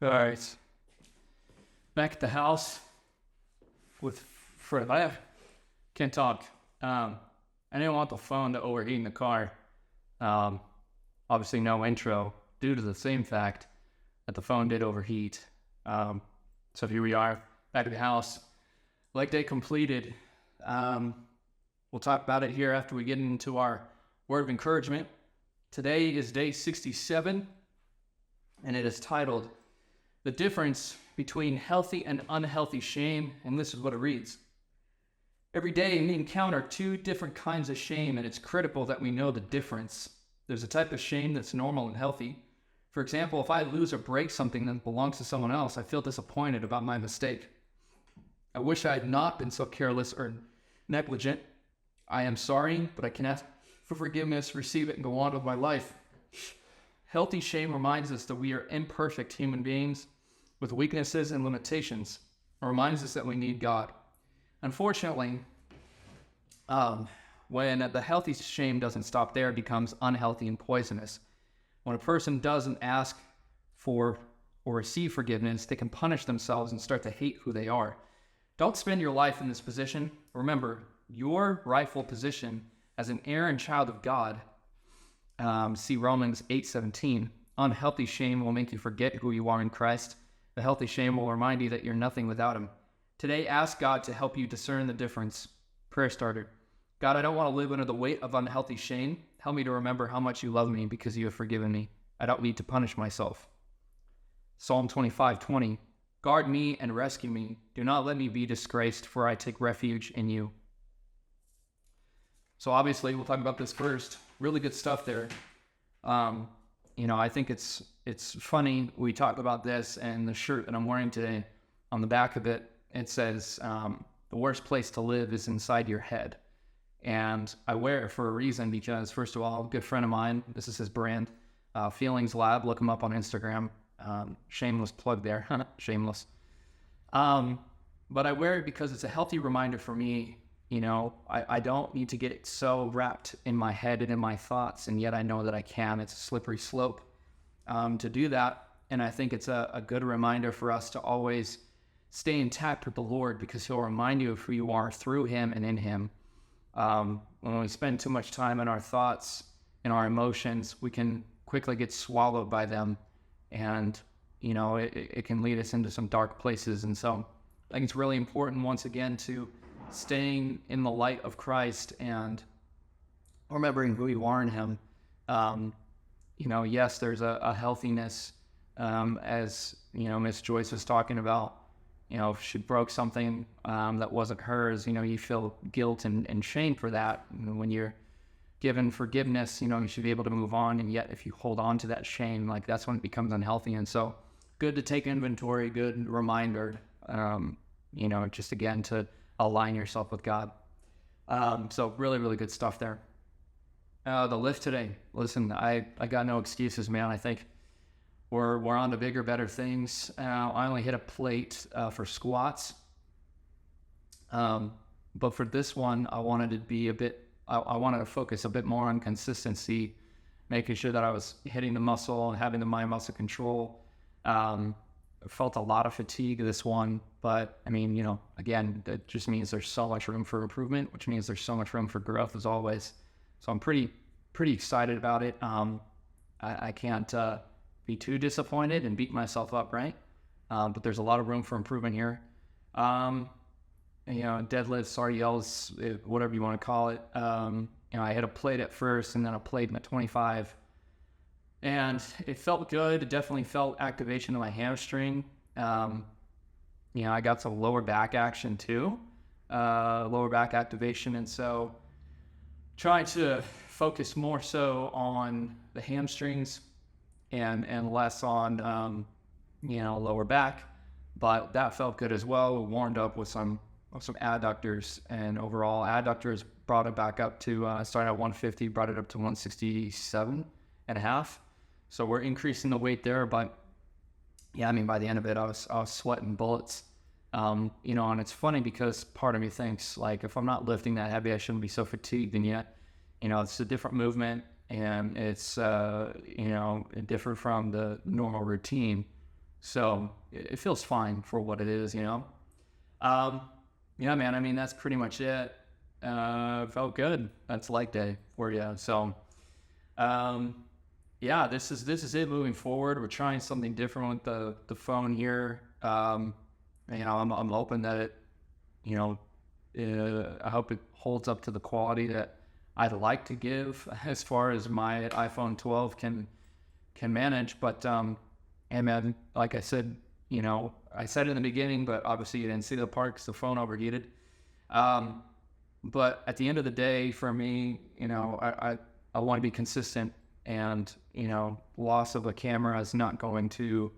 All right, back at the house with Fred. I can't talk. I didn't want the phone to overheat in the car. Obviously, no intro due to the same fact that the phone did overheat. So here we are, back at the house. Leg day completed. We'll talk about it here after we get into our word of encouragement. Today is day 67, and it is titled The Difference Between Healthy and Unhealthy Shame, and this is what it reads. Every day we encounter two different kinds of shame, and it's critical that we know the difference. There's a type of shame that's normal and healthy. For example, if I lose or break something that belongs to someone else, I feel disappointed about my mistake. I wish I had not been so careless or negligent. I am sorry, but I can ask for forgiveness, receive it, and go on with my life. Healthy shame reminds us that we are imperfect human beings with weaknesses and limitations. It reminds us that we need God. Unfortunately, when the healthy shame doesn't stop there, it becomes unhealthy and poisonous. When a person doesn't ask for or receive forgiveness, they can punish themselves and start to hate who they are. Don't spend your life in this position. Remember, your rightful position as an heir and child of God, see Romans 8:17. Unhealthy shame will make you forget who you are in Christ. The healthy shame will remind you that you're nothing without him. Today, ask God to help you discern the difference. Prayer starter. God, I don't want to live under the weight of unhealthy shame. Help me to remember how much you love me because you have forgiven me. I don't need to punish myself. Psalm 25:20. Guard me and rescue me. Do not let me be disgraced, for I take refuge in you. So obviously, we'll talk about this first. Really good stuff there. I think it's funny we talk about this, and the shirt that I'm wearing today, on the back of it, it says, the worst place to live is inside your head. And I wear it for a reason because, first of all, a good friend of mine, this is his brand, Feelings Lab, look him up on Instagram. Shameless plug there, shameless. But I wear it because it's a healthy reminder for me. I don't need to get so wrapped in my head and in my thoughts, and yet I know that I can. It's a slippery slope to do that, and I think it's a good reminder for us to always stay intact with the Lord because he'll remind you of who you are through him and in him. When we spend too much time in our thoughts, and our emotions, we can quickly get swallowed by them, and it can lead us into some dark places. And so I think it's really important, once again, to staying in the light of Christ and remembering who you are in him. Yes, there's a healthiness, as Miss Joyce was talking about. If she broke something that wasn't hers, you feel guilt and shame for that. When you're given forgiveness, you should be able to move on. And yet, if you hold on to that shame, like, that's when it becomes unhealthy. And so, good to take inventory, good reminder, just again to align yourself with God. So really, really good stuff there. The lift today, listen, I got no excuses, man. I think we're on to bigger, better things. I only hit a plate for squats. But for this one, I wanted to focus a bit more on consistency, making sure that I was hitting the muscle and having the mind muscle control. I felt a lot of fatigue this one, but I mean, again, that just means there's so much room for improvement, which means there's so much room for growth as always. So I'm pretty excited about it. I can't be too disappointed and beat myself up, right? But there's a lot of room for improvement here. Deadlifts, RDLs, whatever you want to call it. I hit a plate at first and then a plate in at 25. And it felt good. It definitely felt activation of my hamstring. I got some lower back action too, lower back activation. And so trying to focus more so on the hamstrings and less on, lower back. But that felt good as well. We warmed up with some adductors, and overall adductors brought it back up to, started at 150, brought it up to 167 and a half. So we're increasing the weight there, but yeah, I mean, by the end of it, I was sweating bullets. And it's funny because part of me thinks, like, if I'm not lifting that heavy, I shouldn't be so fatigued. And yet, it's a different movement, and it's, different from the normal routine. So it feels fine for what it is, Yeah, man, I mean, that's pretty much it. Felt good. That's leg day for you. So, yeah, this is it moving forward. We're trying something different with the phone here. I'm hoping that it, I hope it holds up to the quality that I'd like to give as far as my iPhone 12 can manage. But, and man, like I said, I said it in the beginning, but obviously you didn't see the part because the phone overheated. But at the end of the day, for me, I want to be consistent. And, loss of a camera is not going to,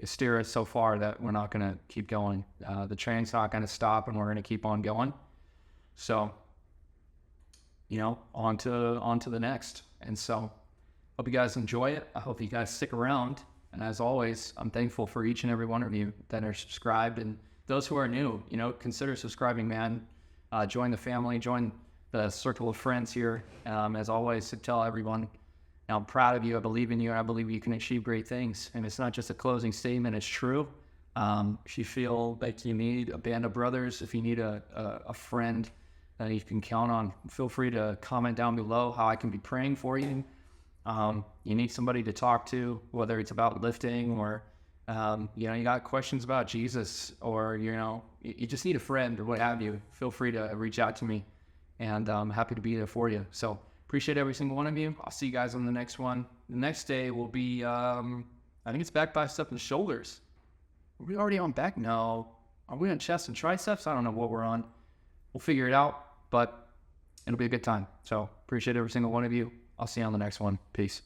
steer us so far that we're not going to keep going. The train's not going to stop, and we're going to keep on going. So, on to the next. And so, hope you guys enjoy it. I hope you guys stick around. And as always, I'm thankful for each and every one of you that are subscribed. And those who are new, consider subscribing, man. Join the family, join the circle of friends here. As always, to tell everyone, I'm proud of you. I believe in you. And I believe you can achieve great things. And it's not just a closing statement. It's true. If you feel like you need a band of brothers, if you need a friend that you can count on, feel free to comment down below how I can be praying for you. You need somebody to talk to, whether it's about lifting or, you got questions about Jesus, or, you just need a friend or what have you. Feel free to reach out to me, and I'm happy to be there for you. So appreciate every single one of you. I'll see you guys on the next one. The next day will be, I think it's back, bicep, and shoulders. Are we already on back? No. Are we on chest and triceps? I don't know what we're on. We'll figure it out, but it'll be a good time. So appreciate every single one of you. I'll see you on the next one. Peace.